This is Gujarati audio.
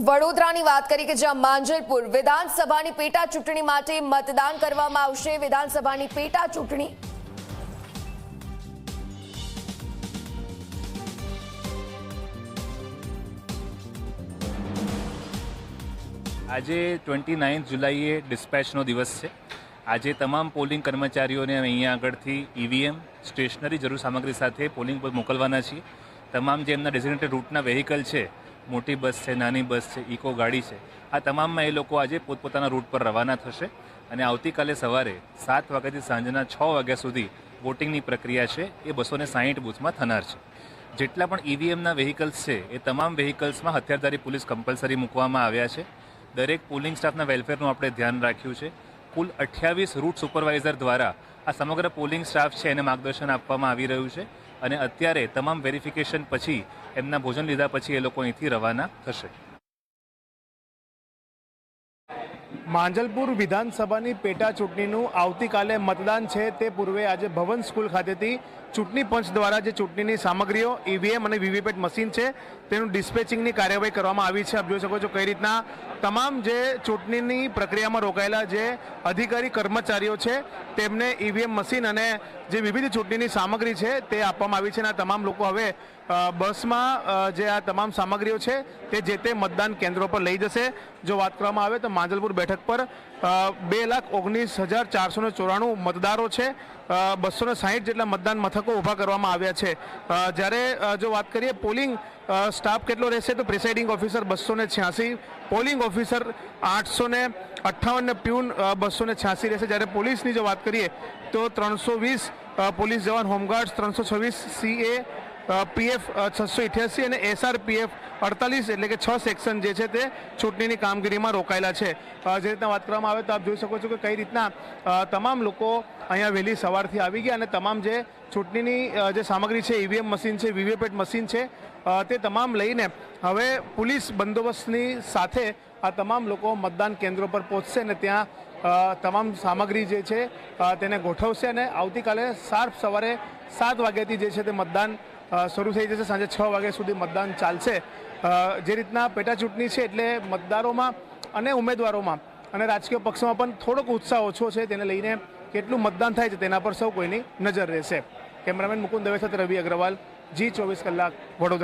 વડોદરાની વાત કરી કે જ્યાં માંજલપુર વિધાનસભાની પેટા ચૂંટણી માટે મતદાન કરવામાં આવશે। વિધાનસભાની પેટા ચૂંટણી આજે 29 જુલાઈએ ડિસ્પેચનો દિવસ છે। આજે તમામ પોલિંગ કર્મચારીઓને અહીંયા આગળથી ઈવીએમ સ્ટેશનરી જરૂર સામગ્રી સાથે પોલિંગ પર મોકલવાના છીએ। તમામ જે એમના ડેઝિગ્નેટેડ રૂટના વેહિકલ છે, મોટી બસ છે, નાની બસ છે, ઇકો ગાડી છે, આ તમામમાં એ લોકો આજે પોતપોતાના રૂટ પર રવાના થશે અને આવતીકાલે સવારે 7 વાગ્યાથી સાંજના 6 વાગ્યા સુધી વોટિંગની પ્રક્રિયા છે એ 260 બૂથમાં થનાર છે। જેટલા પણ ઈવીએમના વેહિકલ્સ છે એ તમામ વેહિકલ્સમાં હથિયારધારી પોલીસ કમ્પલસરી મૂકવામાં આવ્યા છે। દરેક પોલિંગ સ્ટાફના વેલફેરનું આપણે ધ્યાન રાખ્યું છે। કુલ 28 રૂટ સુપરવાઇઝર દ્વારા આ સમગ્ર પોલિંગ સ્ટાફ છે એને માર્ગદર્શન આપવામાં આવી રહ્યું છે અને અત્યારે તમામ વેરિફિકેશન પછી એમના ભોજન લીધા પછી એ લોકો અહીંથી રવાના થશે। માંજલપુર વિધાનસભાની પેટા ચૂંટણીનું આવતીકાલે મતદાન છે તે પૂર્વે આજે ભવન સ્કૂલ ખાતેથી ચૂંટણી પંચ દ્વારા જે ચૂંટણીની સામગ્રીઓ ઈવીએમ અને વીવીપેટ મશીન છે તેનું ડિસ્પેચિંગની કાર્યવાહી કરવામાં આવી છે। આપ જોઈ શકો છો કઈ રીતના તમામ જે ચૂંટણીની પ્રક્રિયામાં રોકાયેલા જે અધિકારી કર્મચારીઓ છે તેમને ઈવીએમ મશીન અને જે વિવિધ ચૂંટણીની સામગ્રી છે તે આપવામાં આવી છે અને આ તમામ લોકો હવે બસમાં જે આ તમામ સામગ્રીઓ છે તે જે તે મતદાન કેન્દ્રો પર લઈ જશે। જો વાત કરવામાં આવે તો માંજલપુર બેઠક પર 2,19,494 મતદારો છે। 260 જેટલા મતદાન મથકો ઊભા કરવામાં આવ્યા છે। જ્યારે જો વાત કરીએ પોલિંગ સ્ટાફ કેટલો રહેશે તો પ્રિસાઇડિંગ ઓફિસર 286, પોલિંગ ઓફિસર 858 ને પ્યુન 286 રહેશે। જ્યારે પોલીસની જો વાત કરીએ તો 320 પોલીસ જવાન, હોમગાર્ડ્સ 326, સીએ પીએફ 688 અને એસઆરપીએફ 48 એટલે કે 6 સેક્શન જે છે તે ચૂંટણીની કામગીરીમાં રોકાયેલા છે। જે રીતના વાત કરવામાં આવે તો આપ જોઈ શકો છો કે કઈ રીતના તમામ લોકો અહીંયા વહેલી સવારથી આવી ગયા અને તમામ જે ચૂંટણીની જે સામગ્રી છે, ઈવીએમ મશીન છે, વીવીપેટ મશીન છે, તે તમામ લઈને હવે પોલીસ બંદોબસ્તની સાથે આ તમામ લોકો મતદાન કેન્દ્રો પર પહોંચશે અને ત્યાં તમામ સામગ્રી જે છે તેને ગોઠવશે અને આવતીકાલે શાર્પ સવારે 7 વાગ્યાથી જે છે તે મતદાન શરૂ થઈ જશે। સાંજે 6 વાગ્યા સુધી મતદાન ચાલશે। જે રીતના પેટા ચૂંટણી છે એટલે મતદારોમાં અને ઉમેદવારોમાં અને રાજકીય પક્ષોમાં પણ થોડોક ઉત્સાહ ઓછો છે, તેને લઈને કેટલું મતદાન થાય છે તેના પર સૌ કોઈની નજર રહેશે। કેમેરામેન મુકુંદ દવે સાથે રવિ અગ્રવાલ, G24 કલાક, વડોદરા।